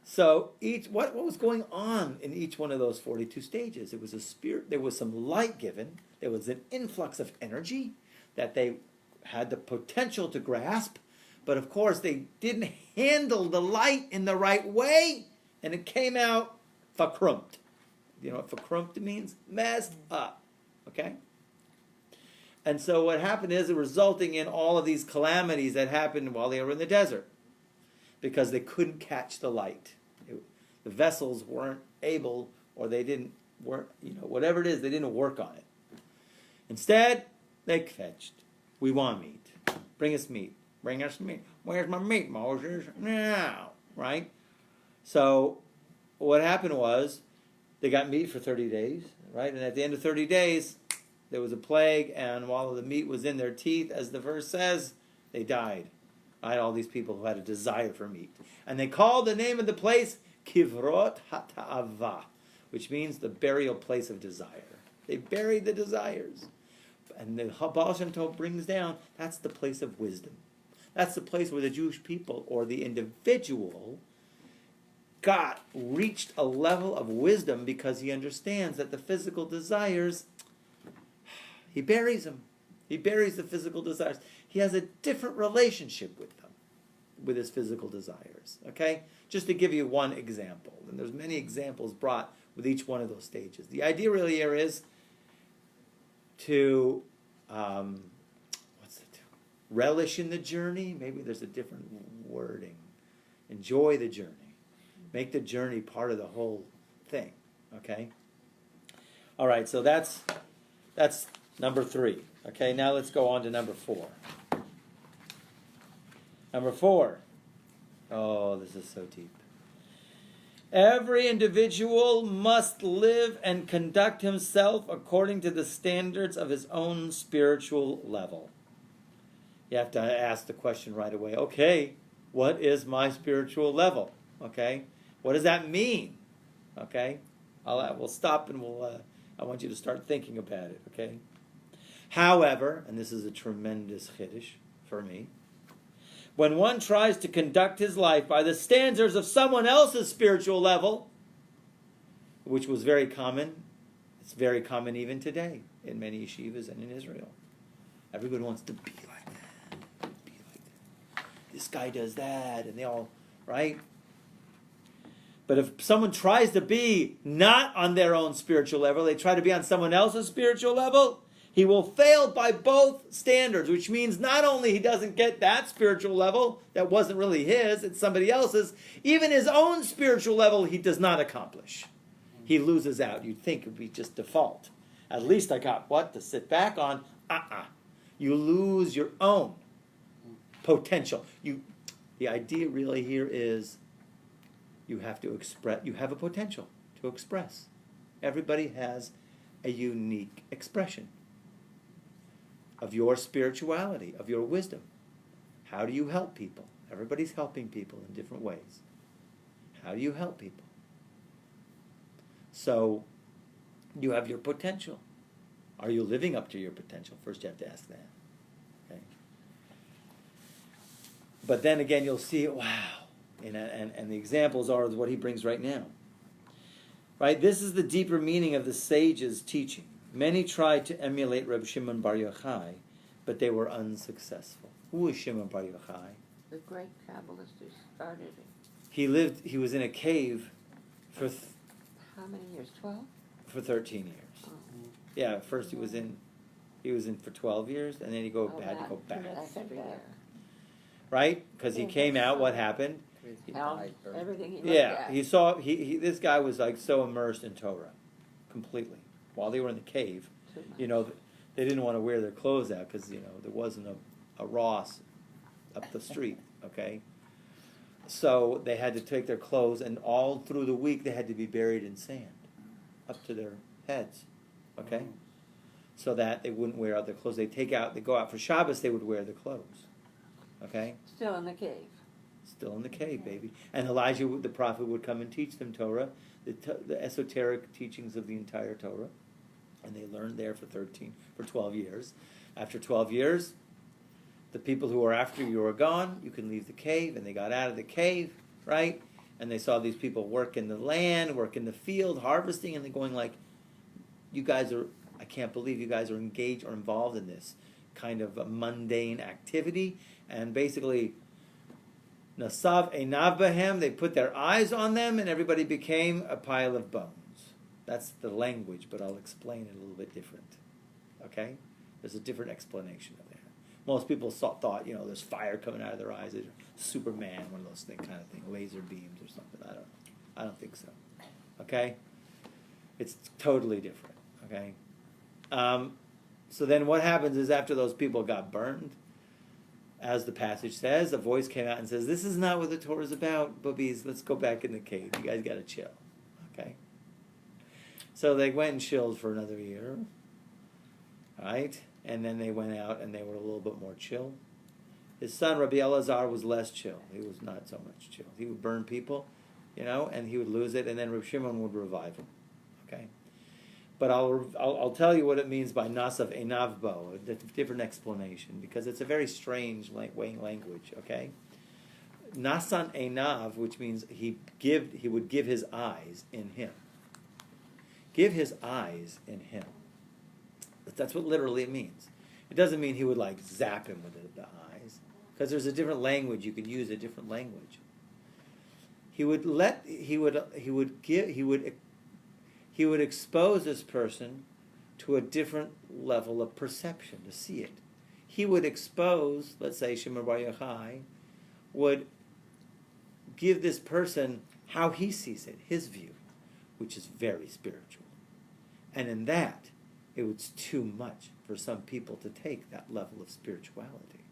Speaker 1: So what was going on in each one of those 42 stages? It was a spirit. There was some light given. There was an influx of energy that they had the potential to grasp, but of course they didn't handle the light in the right way, and it came out verkrumpt. You know what verkrumpt means? Messed up. Okay. And so what happened is, it resulting in all of these calamities that happened while they were in the desert, because they couldn't catch the light. The vessels weren't able, or whatever it is, they didn't work on it. Instead, they fetched. We want meat. Bring us meat. Bring us meat. Where's my meat, Moses? Now, right? So what happened was, they got meat for 30 days, right? And at the end of 30 days, there was a plague, and while the meat was in their teeth, as the verse says, they died. Right? All these people who had a desire for meat. And they called the name of the place Kivrot HaTa'ava, which means the burial place of desire. They buried the desires. And the Baal Shem Tov brings down, that's the place of wisdom. That's the place where the Jewish people, or the individual, reached a level of wisdom because he understands that the physical desires, he buries them. He buries the physical desires. He has a different relationship with them, with his physical desires. Okay? Just to give you one example. And there's many examples brought with each one of those stages. The idea really here is to relish in the journey. Maybe there's a different wording. Enjoy the journey. Make the journey part of the whole thing. Okay? All right, so that's number 3. Okay, now let's go on to number 4. Number 4. Oh, this is so deep. Every individual must live and conduct himself according to the standards of his own spiritual level. You have to ask the question right away, okay, what is my spiritual level? Okay, what does that mean? Okay, we'll stop and I want you to start thinking about it, okay? However, and this is a tremendous chiddush for me, when one tries to conduct his life by the standards of someone else's spiritual level, which was very common, it's very common even today in many yeshivas and in Israel. Everybody wants to be like that. Be like that. This guy does that, and they all, right? But if someone tries to be not on their own spiritual level, they try to be on someone else's spiritual level, he will fail by both standards, which means not only he doesn't get that spiritual level that wasn't really his, it's somebody else's, even his own spiritual level he does not accomplish. He loses out. You'd think it would be just default. At least I got what to sit back on. You lose your own potential. The idea really here is you have to express, you have a potential to express. Everybody has a unique expression of your spirituality, of your wisdom. How do you help people? Everybody's helping people in different ways. How do you help people? So, you have your potential. Are you living up to your potential? First you have to ask that. Okay. But then again, you'll see, wow. And the examples are what he brings right now. Right? This is the deeper meaning of the sage's teaching. Many tried to emulate Reb Shimon Bar Yochai, but they were unsuccessful. Who is Shimon Bar Yochai?
Speaker 3: The great Kabbalist who started it.
Speaker 1: He was in a cave for
Speaker 3: How many years? 12?
Speaker 1: for 13 years.
Speaker 3: Oh.
Speaker 1: Yeah, first he was in for 12 years, and then he'd go back.
Speaker 3: That's every year.
Speaker 1: Right? Because he came out, what happened?
Speaker 4: He
Speaker 3: Held
Speaker 4: died first.
Speaker 3: everything he looked
Speaker 1: Yeah,
Speaker 3: at.
Speaker 1: he saw, this guy was like so immersed in Torah, completely. While they were in the cave,
Speaker 3: Too much.
Speaker 1: you know, they didn't want to wear their clothes out because, you know, there wasn't a Ross up the street, okay? So they had to take their clothes, and all through the week they had to be buried in sand up to their heads, okay? So that they wouldn't wear other clothes. They go out for Shabbos, they would wear the clothes, okay?
Speaker 3: Still in the cave.
Speaker 1: Still in the cave, baby. And Elijah, the prophet, would come and teach them Torah, the esoteric teachings of the entire Torah. And they learned there for 12 years. After 12 years, the people who were after you are gone, you can leave the cave. And they got out of the cave, right? And they saw these people work in the land, work in the field, harvesting, and they're going like, I can't believe you guys are engaged or involved in this kind of a mundane activity. And basically, Nasav Einav Bahem, they put their eyes on them, and everybody became a pile of bones. That's the language, but I'll explain it a little bit different. Okay? There's a different explanation of that. Most people thought, you know, there's fire coming out of their eyes. They're Superman, one of those kind of thing, laser beams or something. I don't think so. Okay? It's totally different. Okay? So then what happens is after those people got burned, as the passage says, a voice came out and says, this is not what the Torah is about, boobies. Let's go back in the cave. You guys got to chill. Okay? So they went and chilled for another year. Right? And then they went out and they were a little bit more chill. His son, Rabbi Elazar, was less chill. He was not so much chill. He would burn people, you know, and he would lose it, and then Rabbi Shimon would revive him. Okay, but I'll tell you what it means by nasav einav bo, a different explanation, because it's a very strange language. Okay, nasan einav, which means he would give his eyes in him. Give his eyes in him. That's what literally it means. It doesn't mean he would like zap him with the eyes, because there's a different language. You could use a different language. He would expose this person to a different level of perception, to see it. He would expose, let's say Shimon Bar Yochai, would give this person how he sees it, his view, which is very spiritual. And in that, it was too much for some people to take that level of spirituality.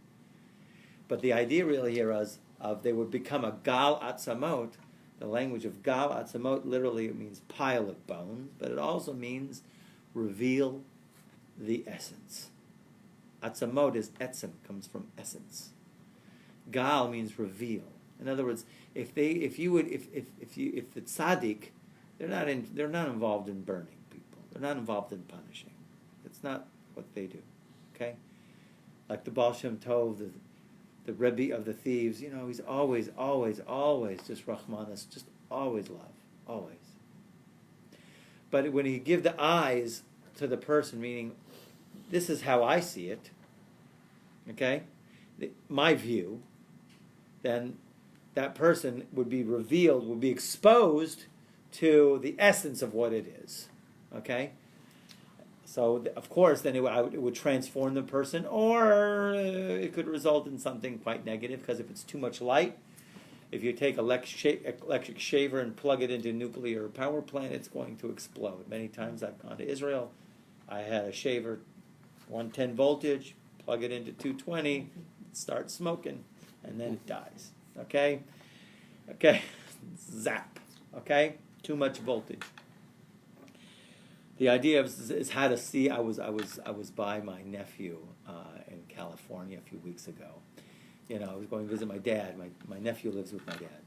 Speaker 1: But the idea really here is they would become a gal atzamot. The language of gal atzamot literally it means pile of bones, but it also means reveal the essence. Atzamot is etzem, comes from essence. Gal means reveal. In other words, if the tzaddik, they're not involved in burning people. They're not involved in punishing. It's not what they do. Okay, like the Baal Shem Tov, the Rabbi of the thieves. He's always just Rahmanas, just always love, always. But when he give the eyes to the person, meaning this is how I see it. Okay, my view, then that person would be revealed, would be exposed to the essence of what it is. Okay? So, of course, then it would transform the person, or it could result in something quite negative, because if it's too much light, if you take electric shaver and plug it into a nuclear power plant, it's going to explode. Many times I've gone to Israel, I had a shaver, 110 voltage, plug it into 220, start smoking, and then it dies. Okay? Zap. Okay? Too much voltage. The idea is how to see. I was by my nephew in California a few weeks ago. I was going to visit my dad. My nephew lives with my dad,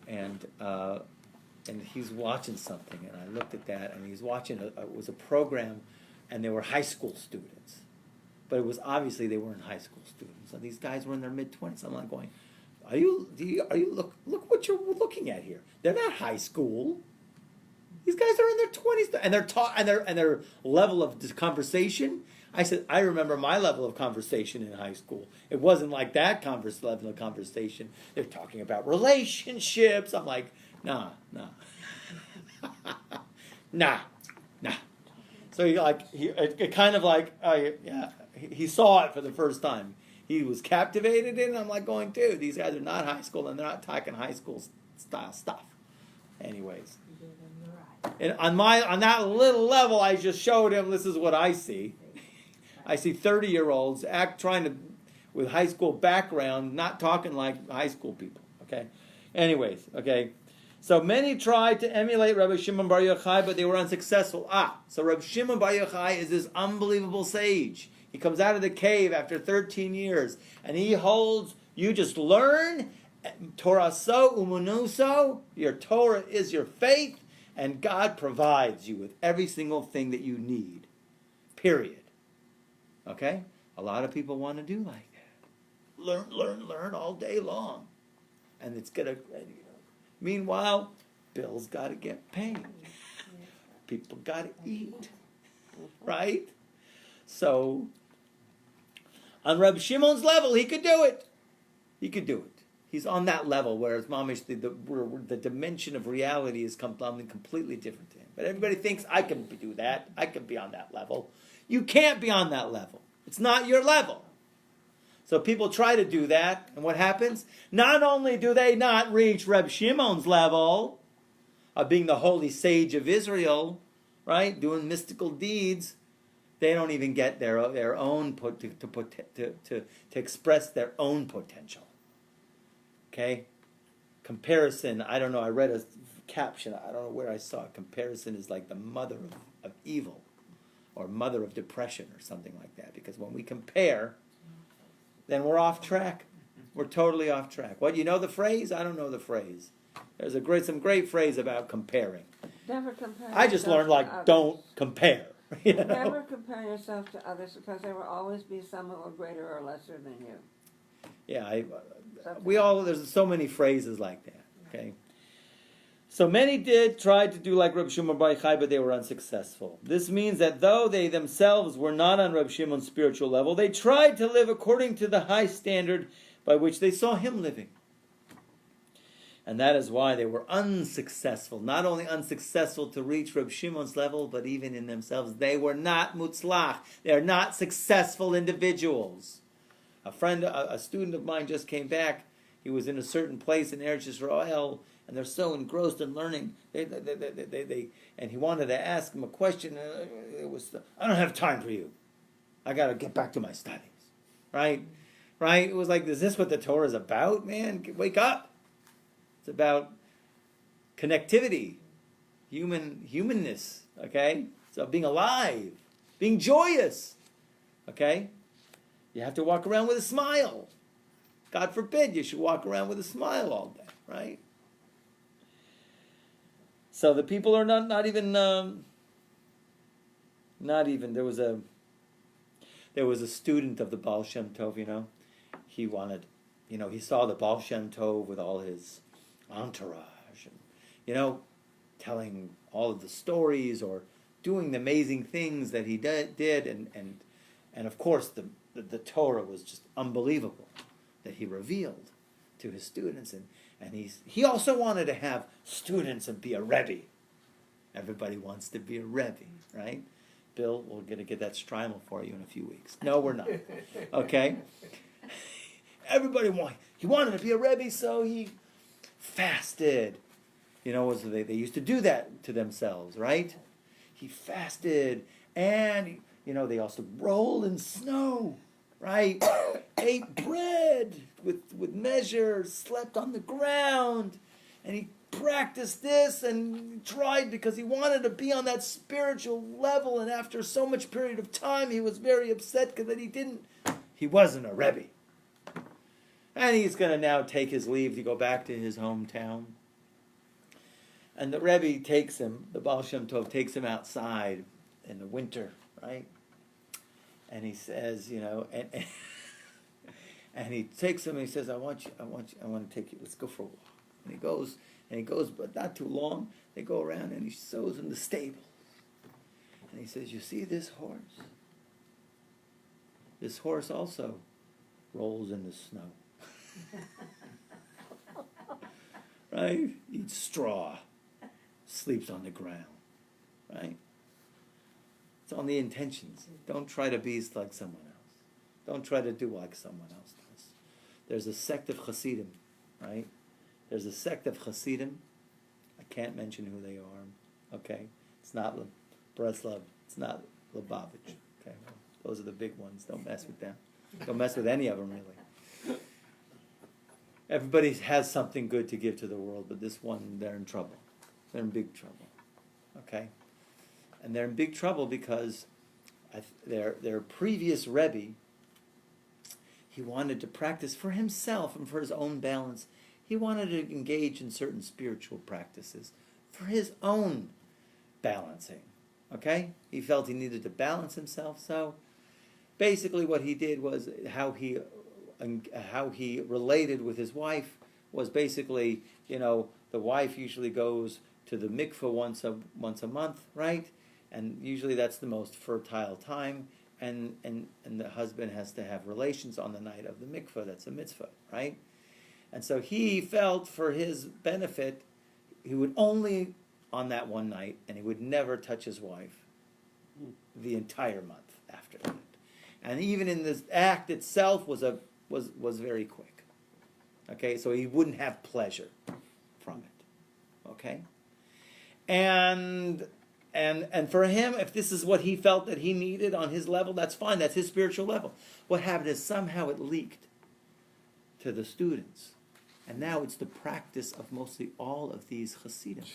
Speaker 1: and he's watching something. And I looked at that, and he's watching. It was a program, and they were high school students, but it was obviously they weren't high school students. And these guys were in their mid-20s. I'm like going, Are you look what you're looking at here? They're not high school. These guys are in their 20s, and they're taught, and their level of conversation. I said, I remember my level of conversation in high school. It wasn't like that level of conversation. They're talking about relationships. I'm like, nah. So he saw it for the first time. He was captivated in it. I'm like going, dude, these guys are not high school, and they're not talking high school style stuff. Anyways. And on that little level, I just showed him this is what I see. I see 30-year-olds with high school background, not talking like high school people. Okay. Anyways, okay. So many tried to emulate Rabbi Shimon Bar Yochai, but they were unsuccessful. So Rabbi Shimon Bar Yochai is this unbelievable sage. He comes out of the cave after 13 years, and he holds, you just learn, Torah so, umunuso, your Torah is your faith, and God provides you with every single thing that you need. Period. Okay? A lot of people want to do like that. Learn all day long. And it's going to... Meanwhile, bills got to get paid. People got to eat. Right? So, on Reb Shimon's level, he could do it. He's on that level, whereas Mamish, the dimension of reality is something completely different to him. But everybody thinks, I can do that. I can be on that level. You can't be on that level. It's not your level. So people try to do that, and what happens? Not only do they not reach Reb Shimon's level of being the holy sage of Israel, right, doing mystical deeds, they don't even get their own to express their own potential. Okay? Comparison, I don't know, I read a caption, I don't know where I saw it. Comparison is like the mother of evil, or mother of depression, or something like that. Because when we compare, then we're off track. We're totally off track. What, you know the phrase? I don't know the phrase. There's some great phrase about comparing.
Speaker 3: Never compare.
Speaker 1: I just
Speaker 3: yourself
Speaker 1: learned,
Speaker 3: to
Speaker 1: like,
Speaker 3: others.
Speaker 1: don't compare. You know?
Speaker 3: Never compare yourself to others because there will always be someone who are greater or lesser than you.
Speaker 1: Yeah,
Speaker 3: Something.
Speaker 1: there's so many phrases like that, okay? So many tried to do like Rabbi Shimon Bar Yochai, but they were unsuccessful. This means that though they themselves were not on Rabbi Shimon's spiritual level, they tried to live according to the high standard by which they saw him living. And that is why they were unsuccessful. Not only unsuccessful to reach Rabbi Shimon's level, but even in themselves, they were not mutzlach. They are not successful individuals. A student of mine just came back. He was in a certain place in Eretz Yisrael, and they're so engrossed in learning. And he wanted to ask him a question. It was, I don't have time for you. I got to get back to my studies. Right? It was like, is this what the Torah is about, man? Wake up. It's about connectivity, humanness, okay? So being alive, being joyous, okay? You have to walk around with a smile. God forbid you should walk around with a smile all day, right? So the people are not even, there was a student of the Baal Shem Tov, he wanted, he saw the Baal Shem Tov with all his entourage, and, telling all of the stories or doing the amazing things that he did, and of course the Torah was just unbelievable that he revealed to his students, and he also wanted to have students and be a Rebbe. Everybody wants to be a Rebbe, right? Bill, we're going to get that Strimal for you in a few weeks. No, we're not. Okay? Everybody he wanted to be a Rebbe, so he fasted. They used to do that to themselves, right? He fasted, and they also rolled in snow, right? Ate bread with measure, slept on the ground, and he practiced this and tried because he wanted to be on that spiritual level, and after so much period of time, he was very upset because he wasn't a Rebbe. And he's going to now take his leave to go back to his hometown. And the Rebbe takes him, the Baal Shem Tov takes him outside in the winter, right? And he says, and he takes him and he says, I want to take you, let's go for a walk. And he goes, but not too long. They go around and he shows him the stable. And he says, you see this horse? This horse also rolls in the snow. Right? Eats straw. Sleeps on the ground. Right? It's on the intentions. Don't try to be like someone else. Don't try to do like someone else does. There's a sect of Hasidim, right? There's a sect of Hasidim. I can't mention who they are. Okay? It's not Breslov. It's not Lubavitch. Okay? Well, those are the big ones. Don't mess with them. Don't mess with any of them, really. Everybody has something good to give to the world, but this one, they're in trouble. They're in big trouble. Okay? And they're in big trouble because their previous Rebbe, he wanted to practice for himself and for his own balance. He wanted to engage in certain spiritual practices for his own balancing. Okay? He felt he needed to balance himself, so basically what he did was how he related with his wife was basically, the wife usually goes to the mikveh once a month, right? And usually that's the most fertile time, and the husband has to have relations on the night of the mikveh. That's a mitzvah, right? And so he felt for his benefit, he would only on that one night, and he would never touch his wife the entire month after that. And even in this act itself was very quick. Okay, so he wouldn't have pleasure from it. Okay? And for him, if this is what he felt that he needed on his level, that's fine. That's his spiritual level. What happened is somehow it leaked to the students. And now it's the practice of mostly all of these Hasidim.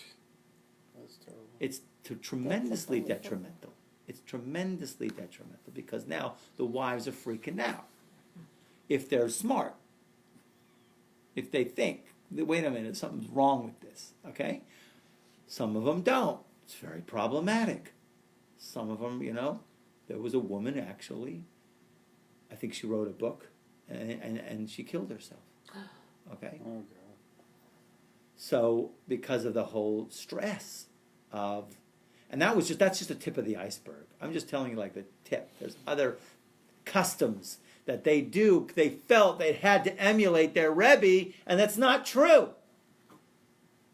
Speaker 2: That's terrible.
Speaker 1: It's tremendously detrimental. It's tremendously detrimental because now the wives are freaking out. If they're smart, if they think, wait a minute, something's wrong with this, okay? Some of them don't. It's very problematic. Some of them, there was a woman actually, I think she wrote a book, and she killed herself. Okay?
Speaker 2: Oh, God.
Speaker 1: So, because of the whole stress of, and that's just the tip of the iceberg. I'm just telling you like the tip. There's other customs that they do. They felt they had to emulate their Rebbe, and that's not true.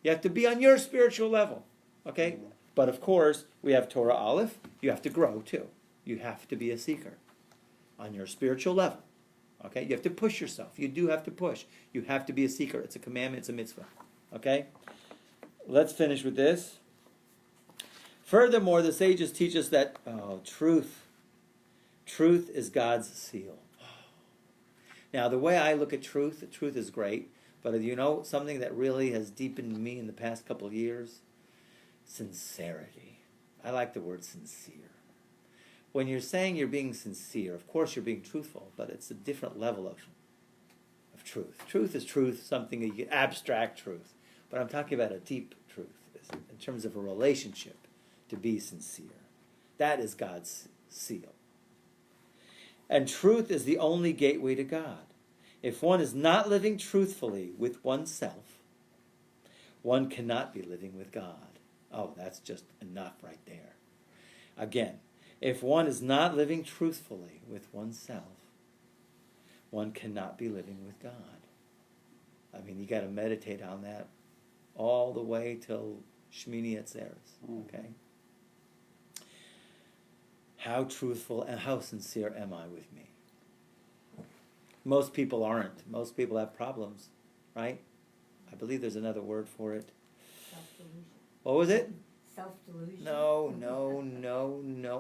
Speaker 1: You have to be on your spiritual level. Okay? But of course, we have Torah Aleph. You have to grow too. You have to be a seeker on your spiritual level. Okay? You have to push yourself. You do have to push. You have to be a seeker. It's a commandment. It's a mitzvah. Okay? Let's finish with this. Furthermore, the sages teach us that truth is God's seal. Now, the way I look at truth is great, but something that really has deepened me in the past couple of years? Sincerity. I like the word sincere. When you're saying you're being sincere, of course you're being truthful, but it's a different level of truth. Truth is truth, something abstract truth. But I'm talking about a deep truth in terms of a relationship, to be sincere. That is God's seal. And truth is the only gateway to God. If one is not living truthfully with oneself, one cannot be living with God. Oh, that's just enough right there. Again, if one is not living truthfully with oneself, one cannot be living with God. I mean, you got to meditate on that all the way till Shmini Atzeres. Okay? How truthful and how sincere am I with me? Most people aren't. Most people have problems, right? I believe there's another word for it.
Speaker 7: Self-delusion.
Speaker 1: What was it?
Speaker 7: Self-delusion.
Speaker 1: No.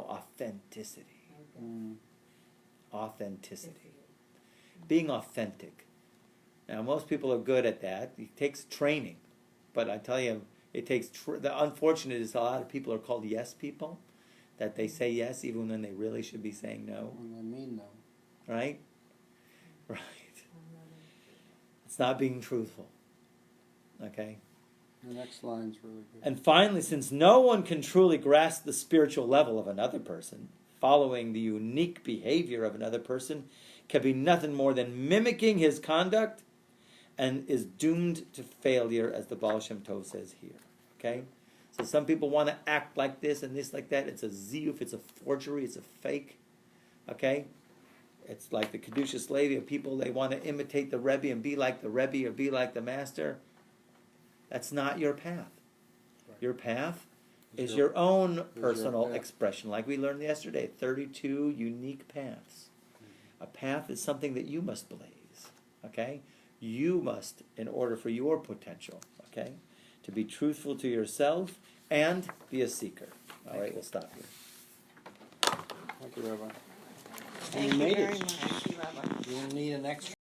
Speaker 1: Authenticity.
Speaker 2: Mm.
Speaker 1: Authenticity. Being authentic. Now, most people are good at that. It takes training. But I tell you, it takes... the unfortunate is a lot of people are called yes people, that they say yes even when they really should be saying no.
Speaker 2: What do I mean, though?
Speaker 1: Right? Right. It's not being truthful. Okay?
Speaker 2: The next line's really good.
Speaker 1: And finally, since no one can truly grasp the spiritual level of another person, following the unique behavior of another person can be nothing more than mimicking his conduct and is doomed to failure, as the Baal Shem Tov says here. Okay? So some people want to act like this and this like that. It's a ziyuf, it's a forgery, it's a fake. Okay? It's like the Kedushas Levi of people, they want to imitate the Rebbe and be like the Rebbe or be like the master. That's not your path.
Speaker 2: Right.
Speaker 1: Your path is your own personal
Speaker 2: path.
Speaker 1: expression, like we learned yesterday. 32 unique paths. A path is something that you must blaze. Okay? You must, in order for your potential, okay, to be truthful to yourself and be a seeker. All right, we'll stop here.
Speaker 2: Thank you, Rabbi.
Speaker 5: Thank you
Speaker 2: made
Speaker 5: very
Speaker 2: it.
Speaker 5: much.
Speaker 3: Thank you, Rabbi.
Speaker 2: You didn't need an extra.